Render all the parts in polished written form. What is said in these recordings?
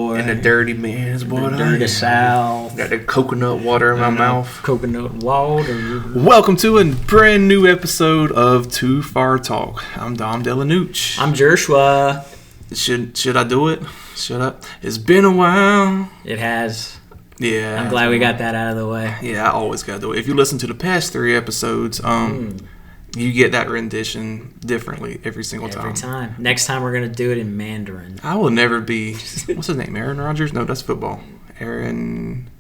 boy. And the dirty man's boy. The dirty South. Got the coconut water in my mouth. Coconut water. Welcome to a brand new episode of Too Far Talk. I'm Dom Delanucci. I'm Joshua. Should I do it? Should I? It's been a while. It has. Yeah. I'm glad we got that out of the way. Yeah, I always gotta do it. If you listen to the past 3 episodes, you get that rendition differently every single time. Every time. Next time we're going to do it in Mandarin. I will never be... What's his name? Aaron Rodgers? No, that's football. Aaron...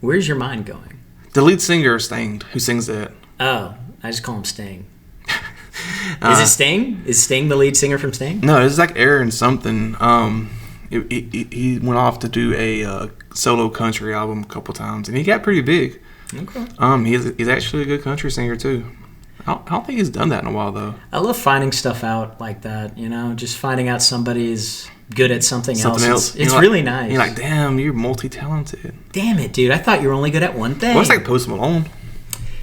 Where's your mind going? The lead singer of Sting, who sings that. Oh, I just call him Sting. Is it Sting? Is Sting the lead singer from Sting? No, it's like Aaron something. He went off to do a solo country album a couple times, and he got pretty big. Okay. He's actually a good country singer, too. I don't think he's done that in a while, though. I love finding stuff out like that, you know, just finding out somebody's good at something else. It's really nice. You're like, damn, you're multi-talented. Damn it, dude. I thought you were only good at one thing. Well, it's like Post Malone.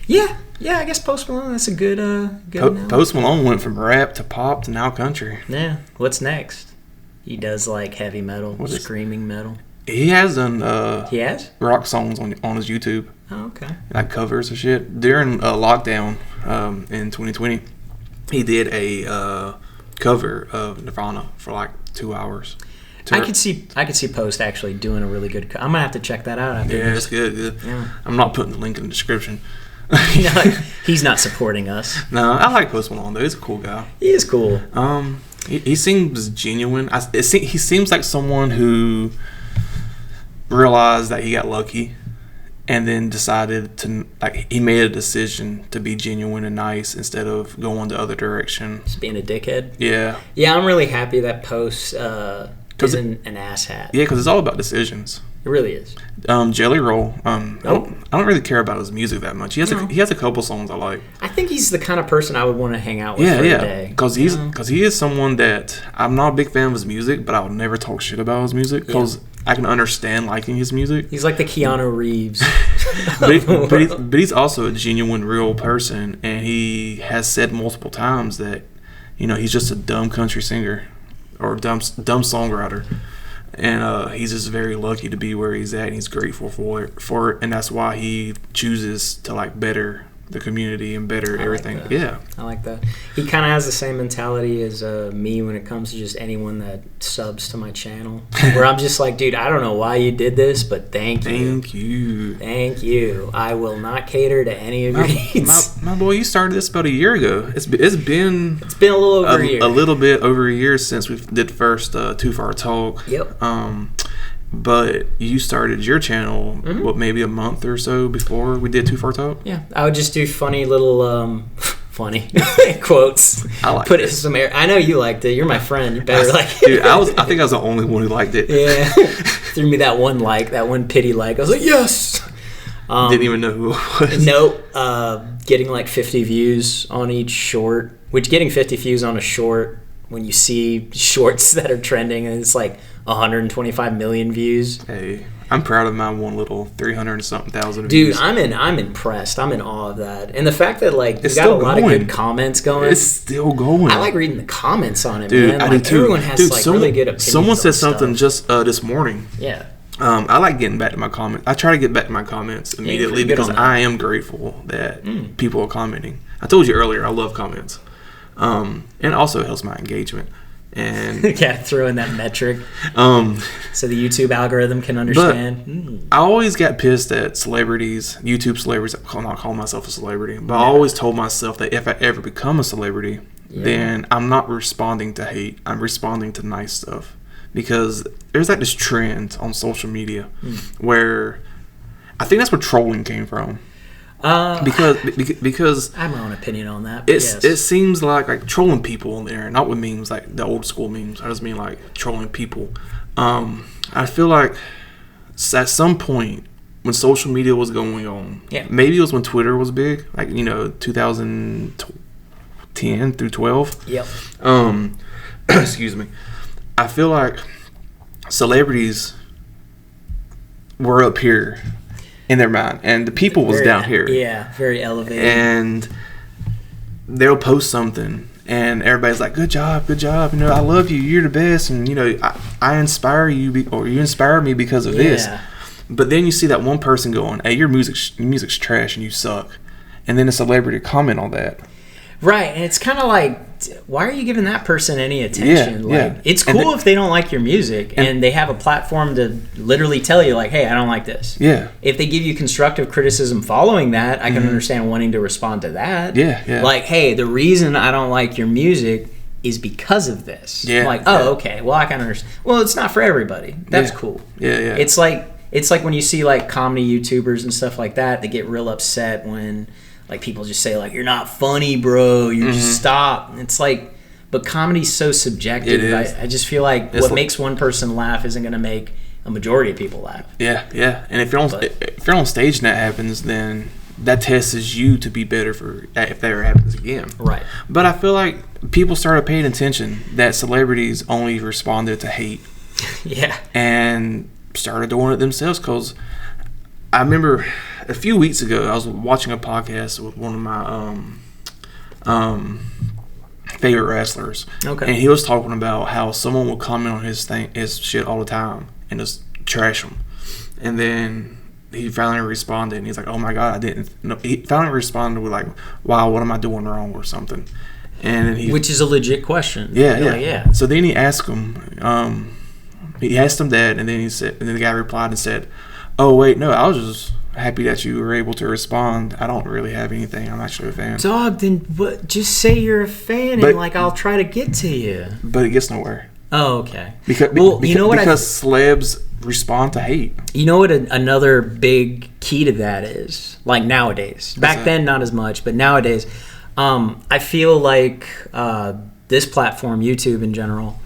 Yeah, I guess Post Malone, that's a good Post Malone went from rap to pop to now country. Yeah. What's next? He does, like, heavy metal, screaming metal. He has done he has? rock songs on his YouTube. Oh, okay. Like covers and shit. During lockdown in 2020, he did a cover of Nirvana for like 2 hours. I could see Post actually doing a really good I'm going to have to check that out after this. It's good. Yeah. I'm not putting the link in the description. He's not supporting us. No, I like Post Malone, though. He's a cool guy. He is cool. He seems genuine. He seems like someone who realized that he got lucky and then decided to, like, he made a decision to be genuine and nice instead of going the other direction. Just being a dickhead. Yeah. Yeah, I'm really happy that Post isn't an asshat. Yeah, because it's all about decisions. It really is. Jelly Roll. I don't really care about his music that much. He has a couple songs I like. I think he's the kind of person I would want to hang out with for a day. Because he is someone that I'm not a big fan of his music, but I would never talk shit about his music because I can understand liking his music. He's like the Keanu Reeves. but he's also a genuine, real person, and he has said multiple times that, you know, he's just a dumb country singer or dumb songwriter. And he's just very lucky to be where he's at, and he's grateful for it, and that's why he chooses to, like, better the community and better everything. Like yeah, I like that. He kind of has the same mentality as me when it comes to just anyone that subs to my channel, where I'm just like, dude, I don't know why you did this, but thank you. I will not cater to any of your needs. My boy, you started this about a year ago. It's been a little over a year. A little bit over a year since we did the first Too Far Talk. Yep. But you started your channel, maybe a month or so before we did Too Far Talk? Yeah, I would just do funny little, funny quotes. I like Put it some air. I know you liked it. You're my friend. You better like it. Dude, I think I was the only one who liked it. Yeah. Threw me that one pity like. I was like, yes! Didn't even know who it was. No, getting like 50 views on each short, which getting 50 views on a short, when you see shorts that are trending and it's like 125 million views. Hey, I'm proud of my one little 300-something thousand views. Dude, I'm impressed. I'm in awe of that. And the fact that, like, you got a lot of good comments going. It's still going. I like reading the comments on it, dude, man. I Like, do too. Everyone has really good opinions. Someone said stuff. something just this morning. Yeah. I like getting back to my comments. I try to get back to my comments immediately because I am grateful that people are commenting. I told you earlier, I love comments. And it also helps my engagement. And yeah, throw in that metric so the YouTube algorithm can understand. I always got pissed at celebrities, YouTube celebrities. I'm not calling myself a celebrity, but I always told myself that if I ever become a celebrity, then I'm not responding to hate. I'm responding to nice stuff. Because there's like this trend on social media where I think that's where trolling came from. Because I have my own opinion on that. It seems like trolling people on there, not with memes like the old school memes. I just mean like trolling people. I feel like at some point when social media was going on, maybe it was when Twitter was big, like 2010 through 12. Yep. Excuse me. I feel like celebrities were up here in their mind, and the people was down here. Yeah, very elevated. And they'll post something, and everybody's like, good job, I love you, you're the best, and I inspire you, or you inspire me because of this. But then you see that one person going, hey, your music's trash and you suck, and then a celebrity comment on that. Right, and it's kind of like, why are you giving that person any attention? It's cool if they don't like your music and they have a platform to literally tell you, like, hey, I don't like this. Yeah. If they give you constructive criticism following that, I can understand wanting to respond to that. Yeah. Like, hey, the reason I don't like your music is because of this. Yeah. Like, okay, well, I can understand. Well, it's not for everybody. That's cool. Yeah. It's like when you see like comedy YouTubers and stuff like that, they get real upset when like people just say like, you're not funny, bro, you just stop. And it's like, but comedy's so subjective. I just feel like what makes one person laugh isn't going to make a majority of people laugh. Yeah. And if you're on stage and that happens, then that tests you to be better for if that ever happens again. Right. But I feel like people started paying attention that celebrities only responded to hate. Yeah. And started doing it themselves, because I remember a few weeks ago I was watching a podcast with one of my favorite wrestlers. Okay. And he was talking about how someone would comment on his shit all the time and just trash him. And then he finally responded, and he's like, oh my God, I didn't know. He finally responded with like, wow, what am I doing wrong or something? And then which is a legit question. Yeah. Like, So then he asked him, he asked him that, and then the guy replied and said, oh wait, no, I was just happy that you were able to respond. I don't really have anything. I'm actually a fan. Dog, then just say you're a fan, and like I'll try to get to you. But it gets nowhere. Oh, okay. Because celebs respond to hate. You know what another big key to that is? Like nowadays. Back then, not as much, but nowadays, I feel like this platform, YouTube in general,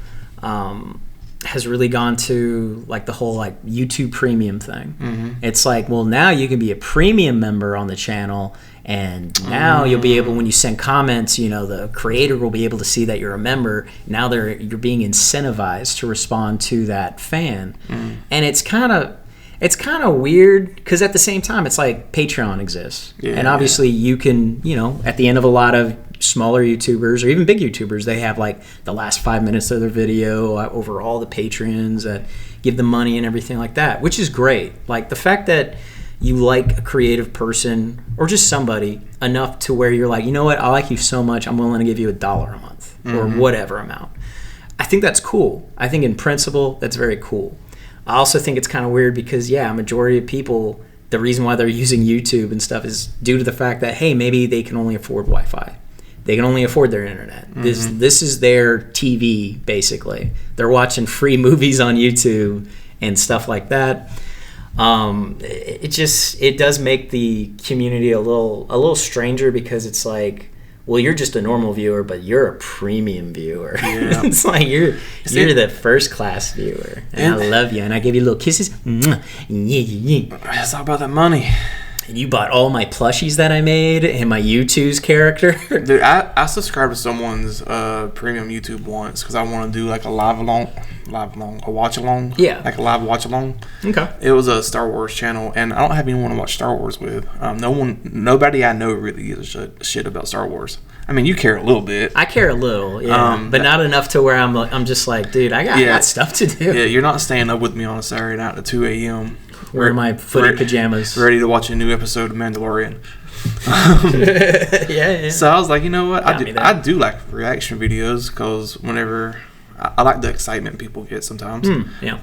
has really gone to like the whole like YouTube premium thing. Mm-hmm. It's like, well, now you can be a premium member on the channel, and now you'll be able, when you send comments, the creator will be able to see that you're a member. Now you're being incentivized to respond to that fan. And it's kind of weird, because at the same time it's like Patreon exists, and obviously you can, at the end of a lot of smaller YouTubers or even big YouTubers, they have like the last 5 minutes of their video over all the patrons that give them money and everything like that, which is great. Like the fact that you like a creative person or just somebody enough to where you're like, you know what, I like you so much, I'm willing to give you $1 a month or whatever amount. I think that's cool. I think in principle that's very cool. I also think it's kind of weird because a majority of people, the reason why they're using YouTube and stuff is due to the fact that, hey, maybe they can only afford Wi-Fi. They can only afford their internet. This is their TV, basically. They're watching free movies on YouTube and stuff like that. It does make the community a little stranger, because it's like, well, you're just a normal viewer, but you're a premium viewer. Yeah. It's like you're the first class viewer, and I love you, and I give you little kisses. It's all about the money. And you bought all my plushies that I made and my U2's character. Dude, I subscribed to someone's premium YouTube once because I want to do like a a watch along. Yeah. Like a live watch along. Okay. It was a Star Wars channel, and I don't have anyone to watch Star Wars with. Nobody I know really gives a shit about Star Wars. I mean, you care a little bit. I care a little, yeah, but not enough to where I'm just like, dude, I got stuff to do. Yeah, you're not staying up with me on a Saturday night at 2 a.m. Wearing my footy pajamas, ready to watch a new episode of Mandalorian. Yeah. So I was like, you know what? I do like reaction videos, because whenever I like the excitement people get sometimes. Yeah.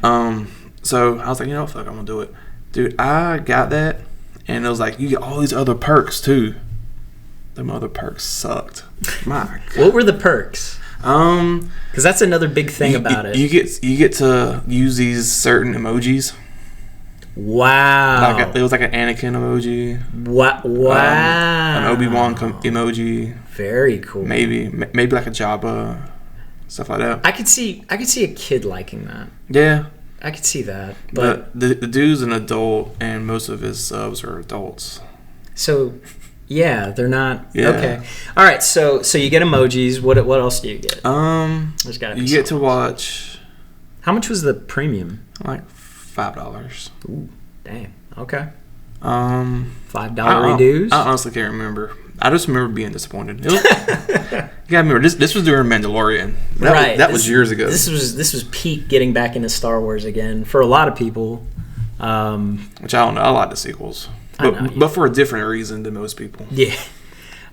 So I was like, fuck, I'm gonna do it, dude. I got that, and it was like, you get all these other perks too. Them other perks sucked. My God. What were the perks? Because that's another big thing about it. You get to use these certain emojis. Wow. It was like an Anakin emoji. Wow. An Obi-Wan emoji. Very cool. Maybe like a Jabba, stuff like that. I could see a kid liking that. Yeah. I could see that. But the dude's an adult, and most of his subs are adults. So, yeah, they're not. Yeah. Okay. All right. So you get emojis. What else do you get? There's gotta be you get to watch. How much was the premium? Like $5. Ooh, damn. Okay. $5 dues. I honestly can't remember. I just remember being disappointed. Because Yeah, I remember this was during Mandalorian. That was years ago. This was peak getting back into Star Wars again for a lot of people. Which I don't know. I like the sequels, but for a different reason than most people. Yeah,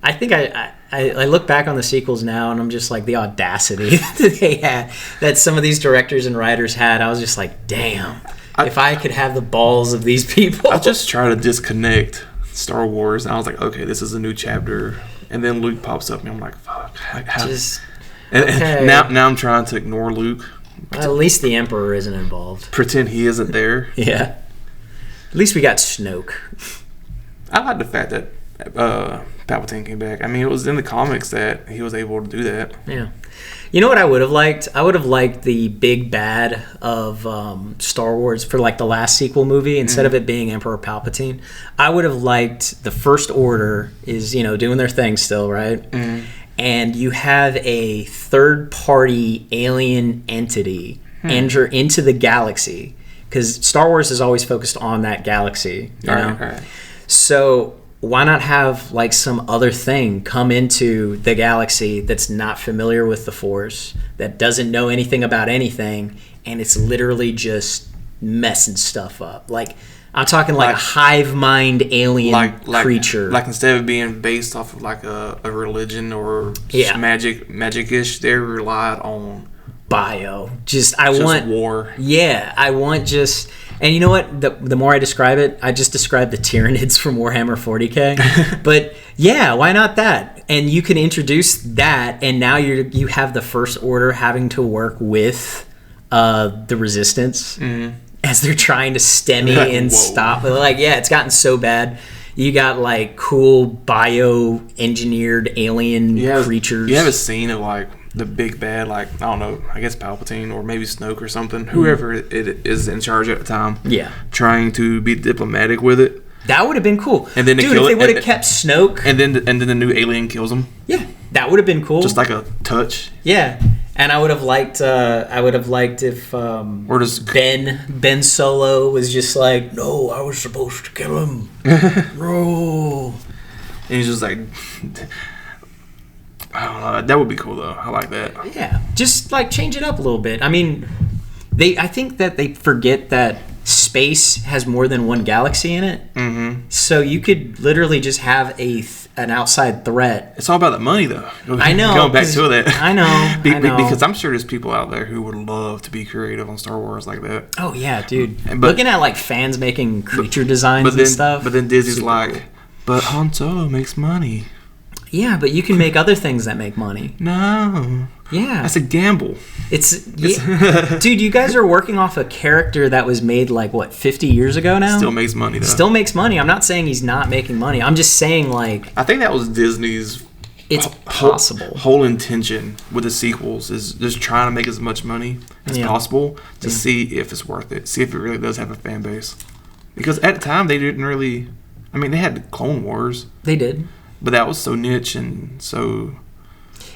I think I look back on the sequels now, and I'm just like the audacity that they had, that some of these directors and writers had. I was just like, damn, if I could have the balls of these people. I just try to disconnect Star Wars, and I was like, okay, this is a new chapter, and then Luke pops up, and I'm like, fuck. And now I'm trying to ignore Luke. At least the Emperor isn't involved. Pretend he isn't there. Yeah. At least we got Snoke. I like the fact that Palpatine came back. I mean, it was in the comics that he was able to do that. Yeah. You know what I would have liked? I would have liked the big bad of Star Wars for like the last sequel movie. Instead of it being Emperor Palpatine, I would have liked the First Order is, doing their thing still, right? And you have a third-party alien entity enter into the galaxy, because Star Wars is always focused on that galaxy. You know? Right. So why not have like some other thing come into the galaxy that's not familiar with the Force, that doesn't know anything about anything, and it's literally just messing stuff up? Like, I'm talking like a hive mind alien creature. Like instead of being based off of like a religion or magic-ish, they relied on bio. I want war. Yeah, I want just. And you know what? The more I describe it, I just describe the Tyranids from Warhammer 40k. But yeah, why not that? And you can introduce that, and now you have the First Order having to work with the Resistance as they're trying to stem and stop. Like, yeah, it's gotten so bad. You got like cool bio-engineered alien creatures. You have a scene of like the big bad, like, I don't know, I guess Palpatine or maybe Snoke or something, whoever it is in charge at the time, trying to be diplomatic with it. That would have been cool. And then if they would have kept Snoke, and then the new alien kills him. Yeah, that would have been cool. Just like a touch. Yeah, and I would have liked. If or does Ben Solo was just like, no, I was supposed to kill him. No. And he's just like, I don't know. That would be cool though. I like that. Yeah, just like change it up a little bit. I mean, I think that they forget that space has more than one galaxy in it. So you could literally just have an outside threat. It's all about the money though. I know. Going back to that. I know. Because I'm sure there's people out there who would love to be creative on Star Wars like that. Oh yeah, dude. Looking at like fans making creature designs and stuff. But then Disney's like, cool. But Han Solo makes money. Yeah, but you can make other things that make money. No. Yeah. That's a gamble. Dude, you guys are working off a character that was made like, what, 50 years ago now? Still makes money, though. Still makes money. I'm not saying he's not making money. I'm just saying, like... I think that was Disney's... It's possible. Whole intention with the sequels is just trying to make as much money as possible to see if it's worth it. See if it really does have a fan base. Because at the time, they didn't really... I mean, they had the Clone Wars. They did. But that was so niche and so...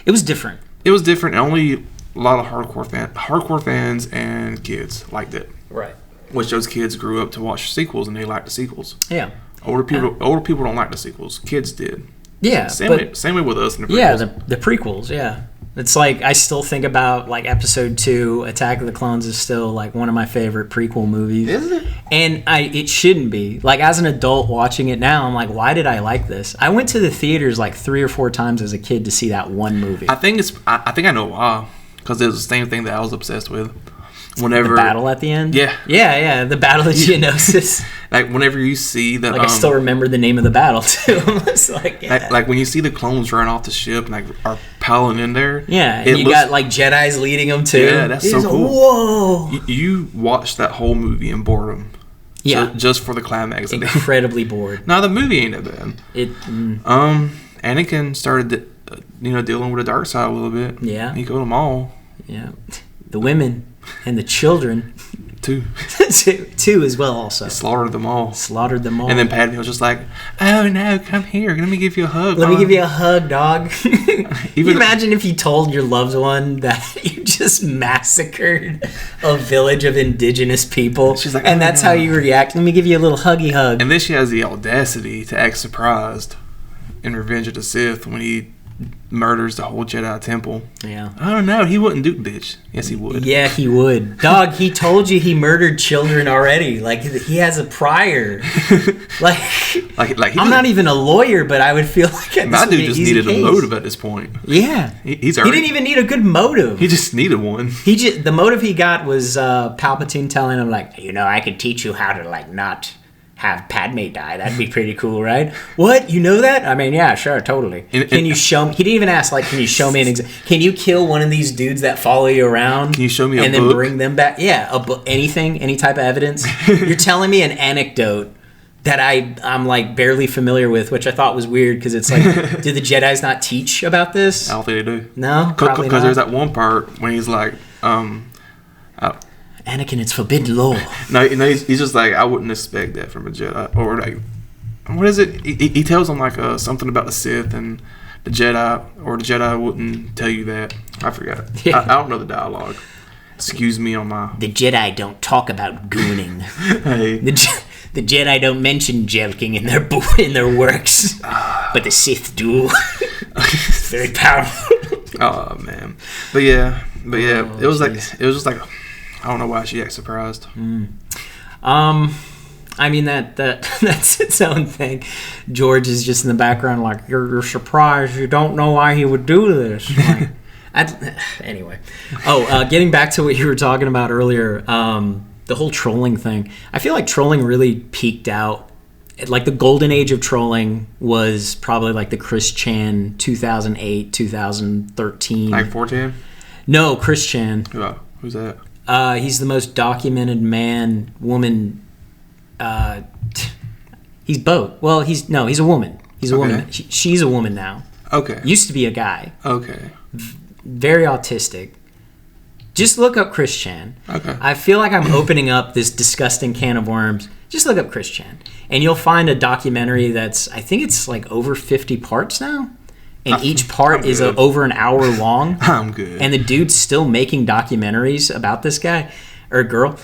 It was different. It was different. And only a lot of hardcore fans and kids liked it. Right. Which those kids grew up to watch sequels and they liked the sequels. Yeah. Older people don't like the sequels. Kids did. Yeah. Same way with us in the prequels. Yeah, the prequels, yeah. It's like, I still think about like Episode 2, Attack of the Clones is still like one of my favorite prequel movies. Is it? And it shouldn't be. Like, as an adult watching it now, I'm like, why did I like this? I went to the theaters like 3 or 4 times as a kid to see that one movie. I think I know why. Because it was the same thing that I was obsessed with. Whenever the battle at the end? Yeah, the battle of Geonosis. Like whenever you see the I still remember the name of the battle too. It's like, like when you see the clones run off the ship and like are piling in there. Yeah, and you got like Jedis leading them too. Yeah, that's so cool. Whoa! You watched that whole movie in boredom. Yeah, just for the climax. Incredibly bored. No, the movie ain't that bad. Anakin started, dealing with the dark side a little bit. Yeah, he killed them all. Yeah, the women. And the children. 2. 2 as well also. Slaughtered them all. And then Padme was just like, oh no, come here. Let me give you a hug. Let me give you a hug, dog. Can you imagine if you told your loved one that you just massacred a village of indigenous people? She's like, and that's how you react. Let me give you a little huggy hug. And then she has the audacity to act surprised in Revenge of the Sith when he murders the whole Jedi temple. Yeah. I don't know. He wouldn't do bitch. Yes, he would. Yeah, he would. Dog, he told you he murdered children already. Like, he has a prior. like I'm not even a lawyer, but I would feel like my dude just needed a motive at this point. Yeah. He didn't even need a good motive. He just needed one. The motive he got was Palpatine telling him, like, I could teach you how to, like, not have Padme die. That'd be pretty cool, right? What? You know that? I mean, yeah, sure, totally. Can you show me? He didn't even ask, like, can you show me an example? Can you kill one of these dudes that follow you around? Can you show me a book? And then bring them back? Yeah, a book, anything, any type of evidence. You're telling me an anecdote that I'm, like, barely familiar with, which I thought was weird, because it's like, do the Jedis not teach about this? I don't think they do. No? Probably not. Because there's that one part when he's like, Anakin, it's forbidden law. No, he's just like, I wouldn't expect that from a Jedi. Or like, what is it? He tells him like something about the Sith and the Jedi, or the Jedi wouldn't tell you that. I forgot. Yeah. I don't know the dialogue. Excuse me on my... The Jedi don't talk about gooning. Hey. The Jedi don't mention jelking in their works, but the Sith do. Very powerful. Oh man, but yeah, it was just like. I don't know why she acts surprised. I mean that's its own thing. George is just in the background like, you're surprised. You don't know why he would do this. Like, anyway. Getting back to what you were talking about earlier, the whole trolling thing. I feel like trolling really peaked out. Like the golden age of trolling was probably like the Chris Chan 2008, 2013. Like 4chan? No, Chris Chan. Who's that? He's the most documented woman. He's both. Well, he's a woman. He's a woman. She's a woman now. Okay. Used to be a guy. Okay. Very autistic. Just look up Chris Chan. Okay. I feel like I'm opening up this disgusting can of worms. Just look up Chris Chan. And you'll find a documentary that's, I think it's like over 50 parts now. And each part is over an hour long. I'm good. And the dude's still making documentaries about this guy or girl.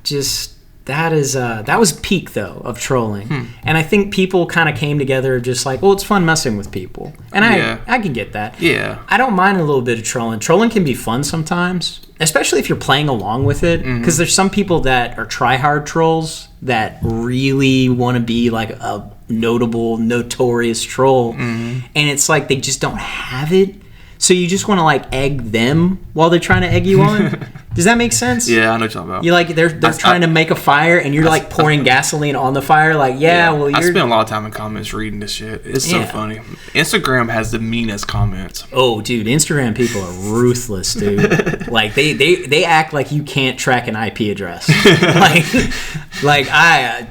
Just that was peak though of trolling. And I think people kind of came together just like, well, it's fun messing with people. And I can get that. Yeah. I don't mind a little bit of trolling. Trolling can be fun sometimes, especially if you're playing along with it. Because there's some people that are try-hard trolls that really want to be like a notorious troll. And it's like they just don't have it. So you just want to like egg them while they're trying to egg you on. Does that make sense? Yeah, I know what you're talking about. You like they're trying to make a fire and you're like pouring gasoline on the fire. Like, well, I spend a lot of time in comments reading this shit. It's so funny. Instagram has the meanest comments. Oh, dude, Instagram people are ruthless, dude. Like they act like you can't track an IP address. I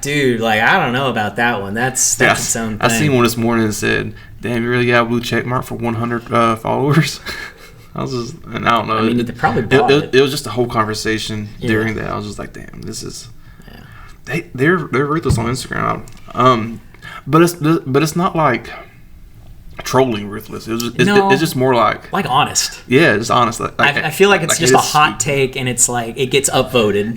don't know about that one. That's its own thing. I seen one this morning that said, "Damn, you really got a blue check mark for 100 followers." I don't know. I mean, they probably bought it. It was just a whole conversation during that. I was just like, damn, this is. Yeah. They're ruthless on Instagram. But it's not like trolling ruthless. It's just more like honest. Yeah, it's honest. I feel like it's just a hot take, and it's like it gets upvoted.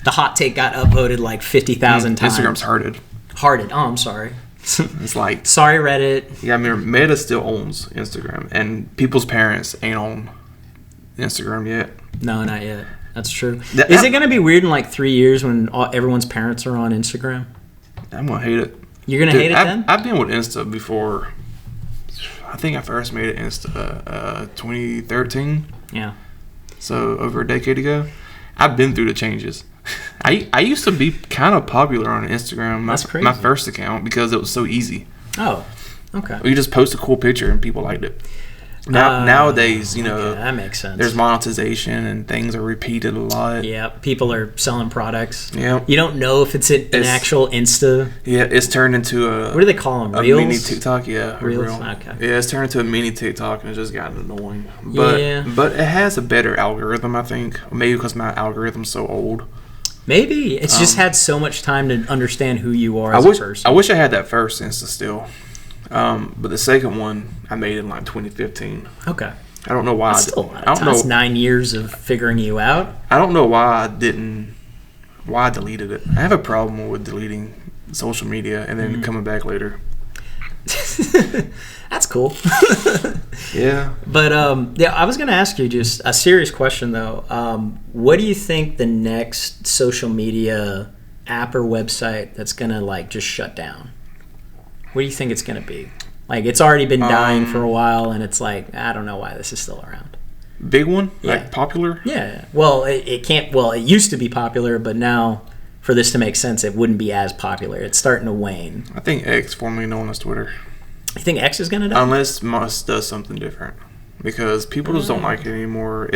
The hot take got upvoted like 50,000 times. Instagram's hearted. Hearted. Oh, I'm sorry. It's like, sorry, Reddit. Yeah, I mean, Meta still owns Instagram, and people's parents ain't on Instagram yet. No, not yet. That's true. Is it going to be weird in like 3 years when everyone's parents are on Instagram? I'm gonna hate it. You're gonna hate it then? I've been with Insta before. I think I first made it Insta 2013. Yeah. So over a decade ago, I've been through the changes. I used to be kind of popular on Instagram. That's crazy. My first account, because it was so easy. Oh, okay. You just post a cool picture and people liked it. Nowadays, that makes sense. There's monetization and things are repeated a lot. Yeah, people are selling products. Yeah. You don't know if it's an actual Insta. Yeah, it's turned into a... What do they call them? A Reels? mini TikTok, yeah. Reels? Okay. Yeah, it's turned into a mini TikTok and it's just gotten annoying. But it has a better algorithm, I think. Maybe because my algorithm's so old. Maybe. It's just had so much time to understand who you are as a person. I wish I had that first Insta still. But the second one, I made in like 2015. Okay. I don't know why. That's still a lot of time. That's 9 years of figuring you out. I don't know why I deleted it. I have a problem with deleting social media and then coming back later. That's cool. Yeah. But I was going to ask you just a serious question though. What do you think the next social media app or website that's going to like just shut down? What do you think it's going to be? Like, it's already been dying for a while, and it's like, I don't know why this is still around. Big one? Yeah. Like popular? Yeah. Well, it can't. Well, it used to be popular, but now, for this to make sense, it wouldn't be as popular. It's starting to wane. I think X, formerly known as Twitter. You think X is going to die? Unless Musk does something different. Because people just don't like it anymore.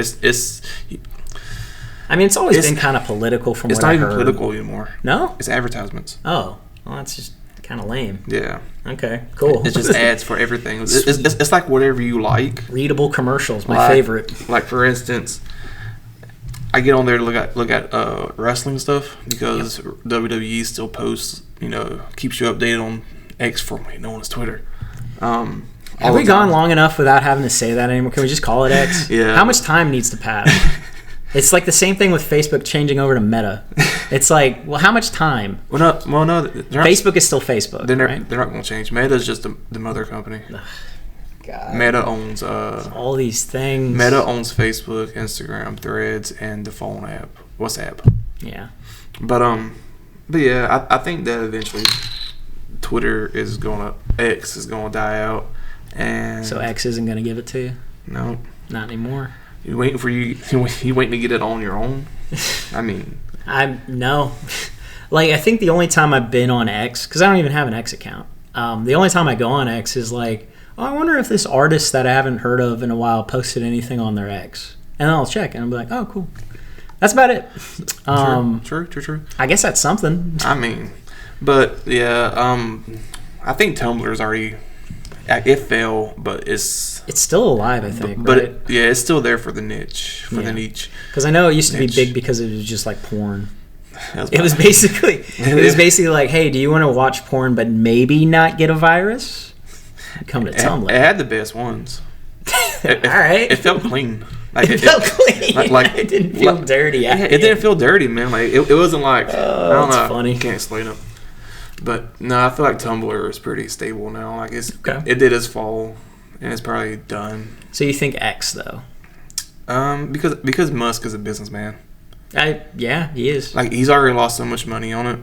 I mean, it's always been kind of political from what I heard. It's not even political anymore. No? It's advertisements. Oh. Well, that's just kind of lame. Yeah. Okay, cool. It's just ads for everything. It's like whatever you like. Readable commercials, my favorite. Like, for instance, I get on there to look at wrestling stuff because WWE still posts, keeps you updated on X, formerly known as Twitter. Have we gone long enough without having to say that anymore? Can we just call it X? Yeah. How much time needs to pass? It's like the same thing with Facebook changing over to Meta. It's like, well, how much time? No. Facebook is still Facebook, right? They're not going to change. Meta is just the mother company. God. Meta owns all these things. Meta owns Facebook, Instagram, Threads, and the phone app, WhatsApp. Yeah. But yeah, I think that eventually X is going to die out, and so X isn't going to give it to you. No, not anymore. You waiting to get it on your own? I mean, no. Like, I think the only time I've been on X, because I don't even have an X account. The only time I go on X is like, oh, I wonder if this artist that I haven't heard of in a while posted anything on their X, and then I'll check and I'll be like, oh, cool. That's about it. True. I guess that's something. I mean, but yeah, I think Tumblr's already. It fell, but it's still alive, I think. But right? It's still there for the niche, the niche. Because I know it used to be big because it was just like porn. It was basically like, hey, do you want to watch porn but maybe not get a virus? Come to Tumblr. It had the best ones. All right. It felt clean. It felt clean. Like it didn't feel dirty. It didn't feel dirty, man. Like it wasn't like I don't know. Funny. Can't explain it. But no, I feel like Tumblr is pretty stable now. Like it did its fall, and it's probably done. So you think X though? Because Musk is a businessman. Yeah, he is. Like he's already lost so much money on it.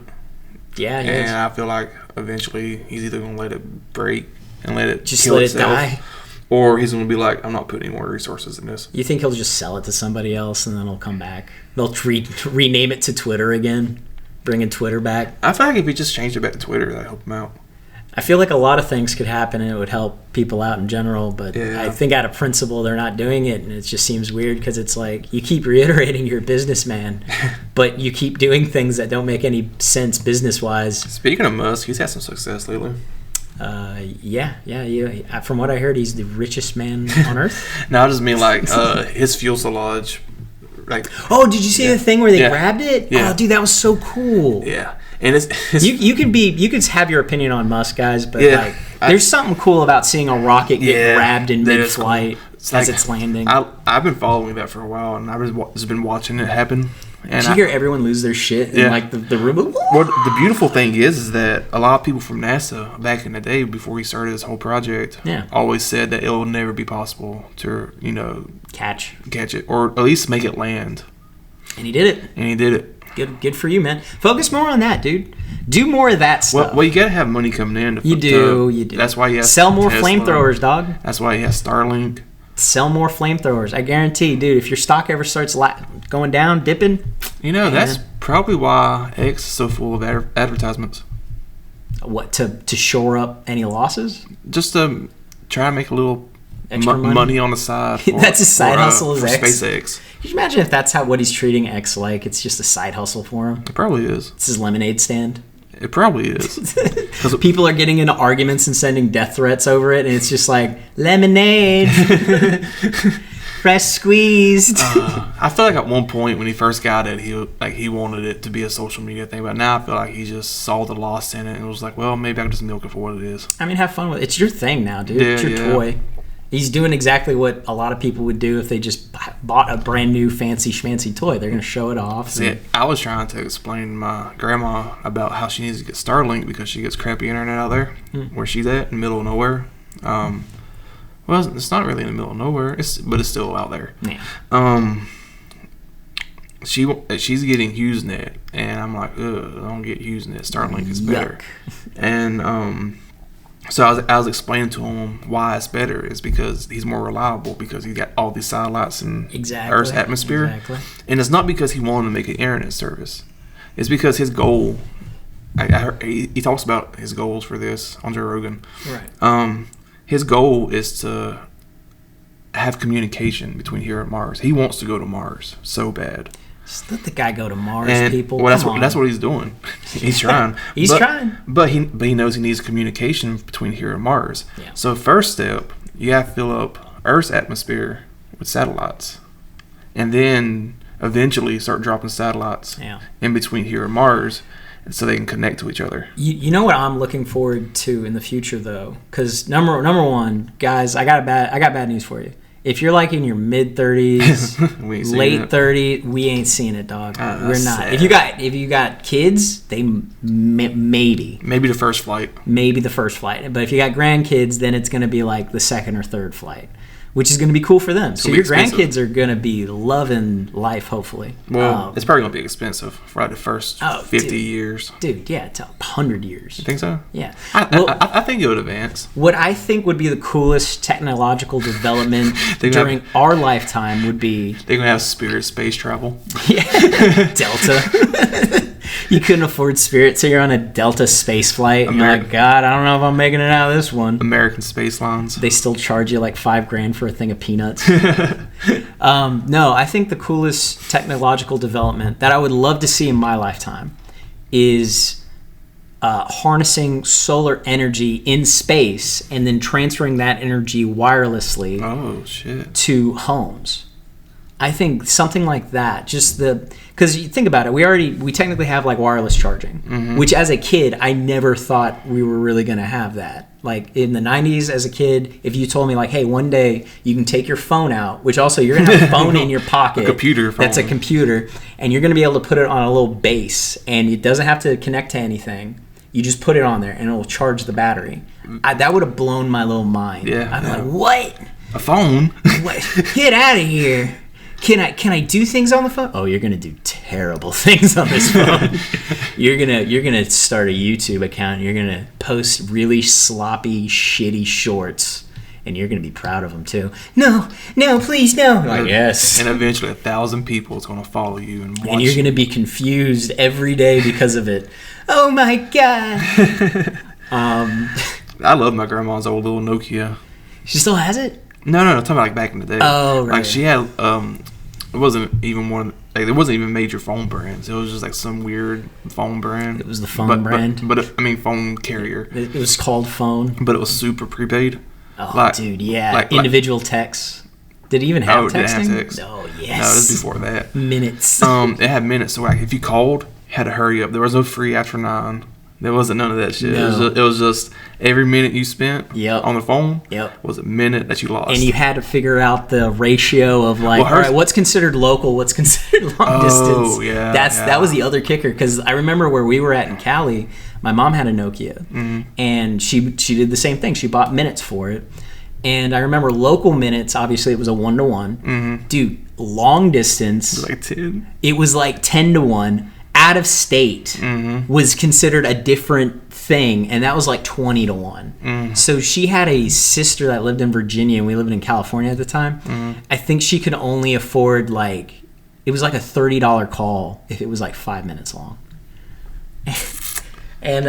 Yeah, he is. is. I feel like eventually he's either gonna let it break and let it just kill let itself, it die, or he's gonna be like, I'm not putting any more resources in this. You think he'll just sell it to somebody else and then it'll come back? They'll rename it to Twitter again. Bringing Twitter back. I feel like if we just changed it back to Twitter, that'd help him out. I feel like a lot of things could happen and it would help people out in general, but I think out of principle they're not doing it, and it just seems weird because it's like you keep reiterating you're a businessman, but you keep doing things that don't make any sense business-wise. Speaking of Musk, he's had some success lately. Yeah. From what I heard, he's the richest man on Earth. No, I just mean like his fuselage. Like, oh, did you see the thing where they grabbed it? Yeah. Oh, dude, that was so cool. Yeah, and it's you could have your opinion on Musk, guys, but there's something cool about seeing a rocket get grabbed in mid-flight as it's landing. I've been following that for a while, and I've just been watching it happen. And did you hear everyone lose their shit in like the room? Well, the beautiful thing is that a lot of people from NASA back in the day, before he started this whole project, always said that it will never be possible to catch it, or at least make it land. And he did it. Good for you, man. Focus more on that, dude. Do more of that stuff. Well, you gotta have money coming in. You do. That's why you have sell more flamethrowers, dog. That's why you have Starlink. Sell more flamethrowers. I guarantee, dude, if your stock ever starts going down, dipping. That's probably why X is so full of advertisements. What, to shore up any losses? Just to try to make a little extra money on the side. That's his side hustle for X. SpaceX. Can you imagine if that's what he's treating X like? It's just a side hustle for him. It probably is. It's his lemonade stand. It probably is. People are getting into arguments and sending death threats over it, and it's just like, lemonade, fresh squeezed. I feel like at one point when he first got it, he wanted it to be a social media thing, but now I feel like he just saw the loss in it and was like, well, maybe I can just milk it for what it is. I mean, have fun with it. It's your thing now, dude. It's your toy. He's doing exactly what a lot of people would do if they just bought a brand new fancy schmancy toy. They're going to show it off. See, I was trying to explain to my grandma about how she needs to get Starlink because she gets crappy internet out there where she's at, in the middle of nowhere. Well, it's not really in the middle of nowhere, but it's still out there. Yeah. She's getting HughesNet, and I'm like, ugh, I don't get HughesNet. Starlink is better. And so I was explaining to him why it's better is because he's more reliable because he's got all these satellites in Earth's atmosphere. Exactly. And it's not because he wanted to make an internet service. It's because his goal, he talks about his goals for this on Joe Rogan. Right. His goal is to have communication between here and Mars. He wants to go to Mars so bad. Just let the guy go to Mars, people. Well, that's what he's doing. He's trying. He's trying. But he knows he needs communication between here and Mars. Yeah. So first step, you have to fill up Earth's atmosphere with satellites. And then eventually start dropping satellites in between here and Mars so they can connect to each other. You know what I'm looking forward to in the future, though? Because number one, guys, I got bad news for you. If you're like in your mid 30s, late 30s, we ain't seeing it, dog. We're not. Sad. If you got kids, they maybe the first flight. Maybe the first flight. But if you got grandkids, then it's going to be like the second or third flight, which is going to be cool for them. So your grandkids are going to be loving life, hopefully. Well, it's probably going to be expensive for like the first 50 years. Dude, yeah, it's 100 years. You think so? Yeah. I think it would advance. What I think would be the coolest technological development during our lifetime would be... They're going to have Spirit space travel. Yeah. Delta. You couldn't afford Spirit, so you're on a Delta space flight, and you're like, God, I don't know if I'm making it out of this one. American Space Lines. They still charge you like $5,000 for a thing of peanuts. No, I think the coolest technological development that I would love to see in my lifetime is harnessing solar energy in space and then transferring that energy wirelessly to homes. I think something like that, because you think about it, we technically have like wireless charging, which as a kid, I never thought we were really going to have that. Like in the 90s as a kid, if you told me like, hey, one day you can take your phone out, which also you're going to have a phone in your pocket. A computer phone. That's a computer, and you're going to be able to put it on a little base, and it doesn't have to connect to anything. You just put it on there, and it will charge the battery. That would have blown my little mind. Yeah. I'm like, what? A phone? What? Get out of here. Can I do things on the phone? Oh, you're gonna do terrible things on this phone. You're gonna start a YouTube account. You're gonna post really sloppy, shitty shorts, and you're gonna be proud of them too. No, please, no. Like, yes. And eventually, 1,000 people is gonna follow you and watch. And you're gonna be confused every day because of it. Oh my god. I love my grandma's old little Nokia. She still has it? No, I'm talking about like back in the day. Oh, right. Like she had, it wasn't even more, like there wasn't even major phone brands. It was just like some weird phone brand. It was the phone brand? But phone carrier. It was called phone? But it was super prepaid. Oh, dude, yeah. Individual texts. Did it even have texting? It didn't have text. Oh, yes. No, it was before that. Minutes. It had minutes, so like if you called, you had to hurry up. There was no free after 9. There wasn't none of that shit. No. It was just every minute you spent on the phone was a minute that you lost. And you had to figure out the ratio of like, all right, what's considered local, what's considered long distance. Oh, yeah. That was the other kicker, because I remember where we were at in Cali, my mom had a Nokia, and she did the same thing. She bought minutes for it. And I remember local minutes, obviously it was a 1-to-1. Dude, long distance. Like 10? It was like 10-to-1. Out of state was considered a different thing, and that was like 20-to-1. So she had a sister that lived in Virginia, and we lived in California at the time. I think she could only afford it was like a $30 call if it was like 5 minutes long. And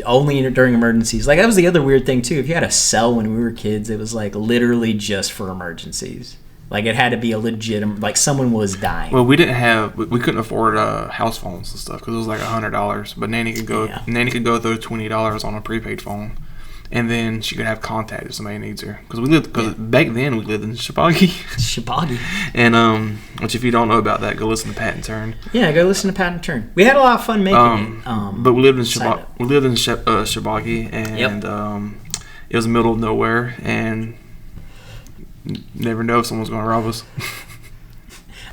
only during emergencies. Like that was the other weird thing too. If you had a cell when we were kids, it was like literally just for emergencies. Like it had to be a legitimate, like someone was dying. Well, we couldn't afford house phones and stuff because it was like $100. But Nanny could go throw $20 on a prepaid phone, and then she could have contact if somebody needs her. Because back then we lived in Shibagi. And which if you don't know about that, go listen to Pat and Turn. Yeah, go listen to Pat and Turn. We had a lot of fun making it. But we lived in Shibagi, and it was the middle of nowhere, and never know if someone's going to rob us.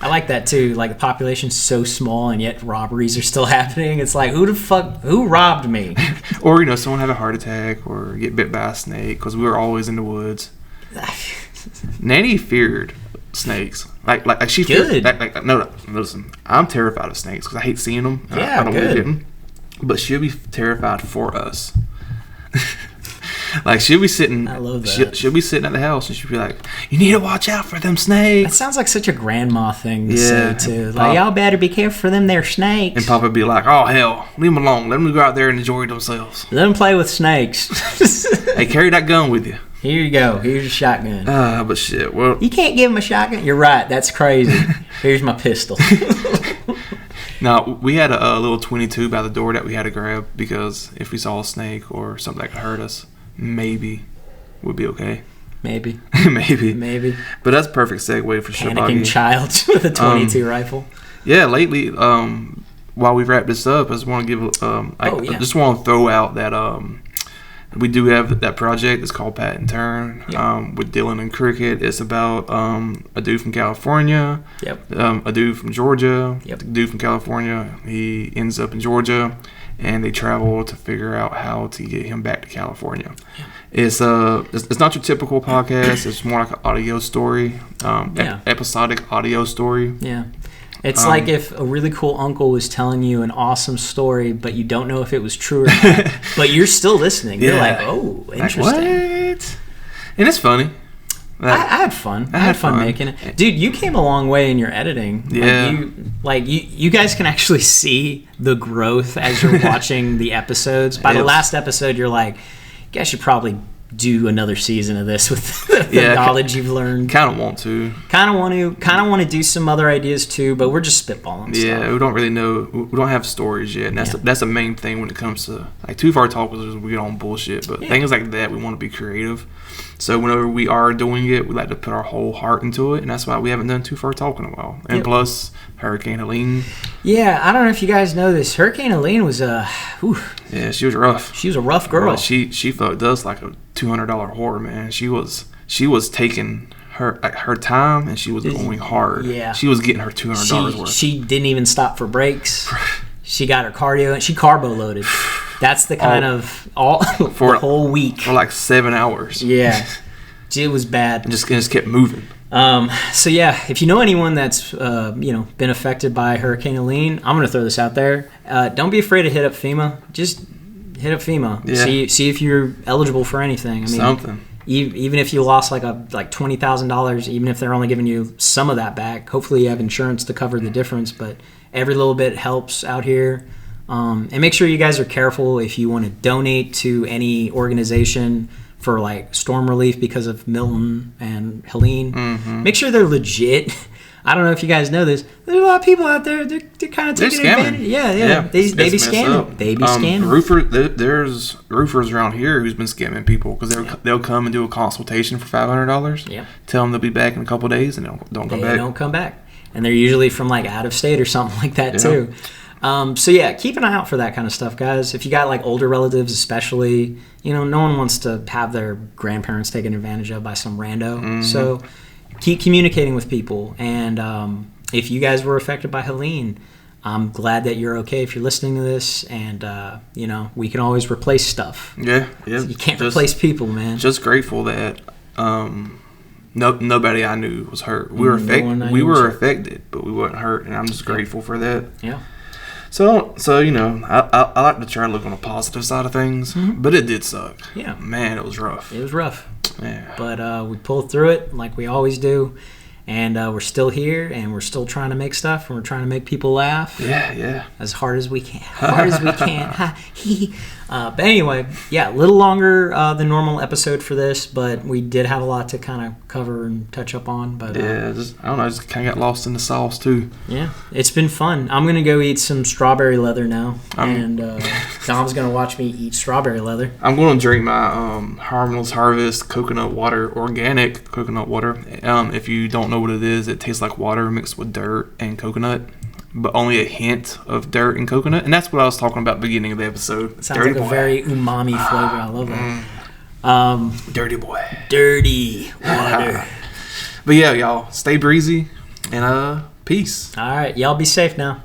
I like that too. Like the population's so small and yet robberies are still happening. It's like, who robbed me? Or, someone had a heart attack or get bit by a snake because we were always in the woods. Nanny feared snakes. Like she feared. No, listen. I'm terrified of snakes because I hate seeing them. Yeah, I don't good. want to get them. But she'll be terrified for us. Like she'll be sitting. I love that. She'll be sitting at the house and she'll be like, "You need to watch out for them snakes." That sounds like such a grandma thing to say too. Like, y'all better be careful for them. They're snakes. And Papa be like, "Oh hell, leave them alone. Let them go out there and enjoy themselves. Let them play with snakes." Hey, carry that gun with you. Here you go. Here's your shotgun. But shit. Well, you can't give him a shotgun. You're right. That's crazy. Here's my pistol. Now, we had a little 22 by the door that we had to grab because if we saw a snake or something that could hurt us, maybe we'd be okay. Maybe. Maybe. But that's a perfect segue for sure. Panicking child with a 22 rifle. Yeah, lately, while we wrap this up, I just want to give I just want to throw out that we do have that project. It's called Pat and Turn with Dylan and Cricket. It's about a dude from California, a dude from Georgia, a dude from California. He ends up in Georgia, and they travel to figure out how to get him back to California. It's not your typical podcast. It's more like an audio story, episodic audio story. Yeah. It's like if a really cool uncle was telling you an awesome story, but you don't know if it was true or not, but you're still listening. You're like, oh, interesting. Like, what? And it's funny. I had fun. I had fun making it. Dude, you came a long way in your editing. Yeah. You guys can actually see the growth as you're watching the episodes. By the last episode, you're like, you guys should probably do another season of this with the knowledge you've learned. Kind of want to. Kind of want to do some other ideas too, but we're just spitballing stuff. Yeah, we don't really know. We don't have stories yet, and that's the main thing when it comes to like Too Far Talk was we get on bullshit, but things like that we want to be creative. So whenever we are doing it, we like to put our whole heart into it, and that's why we haven't done Too Far Talk in a while. And plus, Hurricane Helene. Yeah, I don't know if you guys know this. Hurricane Helene was yeah, she was rough. She was a rough girl. Well, she fucked us like a $200 whore, man. She was taking her time and she was going hard. Yeah, she was getting her $200 worth. She didn't even stop for breaks. She got her cardio and she carbo loaded. That's the kind of for the whole week for like 7 hours. Yeah, it was bad. And just kept moving. So yeah, if you know anyone that's been affected by Hurricane Helene, I'm gonna throw this out there. Don't be afraid to hit up FEMA. Just hit up FEMA. Yeah. See if you're eligible for anything. I mean, something. Even if you lost like $20,000, even if they're only giving you some of that back, hopefully you have insurance to cover the difference. But every little bit helps out here. And make sure you guys are careful if you want to donate to any organization for like storm relief because of Milton and Helene. Mm-hmm. Make sure they're legit. I don't know if you guys know this. There's a lot of people out there. They're kind of taking advantage. Yeah. They be scamming. They be scamming. There's roofers around here who's been scamming people because they'll come and do a consultation for $500. Yeah. Tell them they'll be back in a couple of days and don't come back. They don't come back, and they're usually from like out of state or something like that too. So yeah, keep an eye out for that kind of stuff, guys. If you got like older relatives, especially, no one wants to have their grandparents taken advantage of by some rando. Mm-hmm. So keep communicating with people. And if you guys were affected by Helene, I'm glad that you're okay if you're listening to this. And we can always replace stuff. Yeah. You can't replace people, man. Just grateful that nobody I knew was hurt. We were affected, but we weren't hurt, and I'm just grateful for that. Yeah. So I like to try to look on the positive side of things, but it did suck. Yeah. Man, it was rough. It was rough. Yeah. But we pulled through it like we always do, and we're still here, and we're still trying to make stuff, and we're trying to make people laugh. Yeah. As hard as we can. But anyway, a little longer than normal episode for this, but we did have a lot to kind of cover and touch up on. But I don't know, I just kind of got lost in the sauce too. Yeah, it's been fun. I'm gonna go eat some strawberry leather now, and Dom's gonna watch me eat strawberry leather. I'm gonna drink my Harmless Harvest coconut water, organic coconut water. If you don't know what it is, it tastes like water mixed with dirt and coconut, but only a hint of dirt and coconut. And that's what I was talking about at the beginning of the episode. It sounds like a very umami flavor. I love that. Dirty boy. Dirty water. But yeah, y'all, stay breezy and peace. All right, y'all be safe now.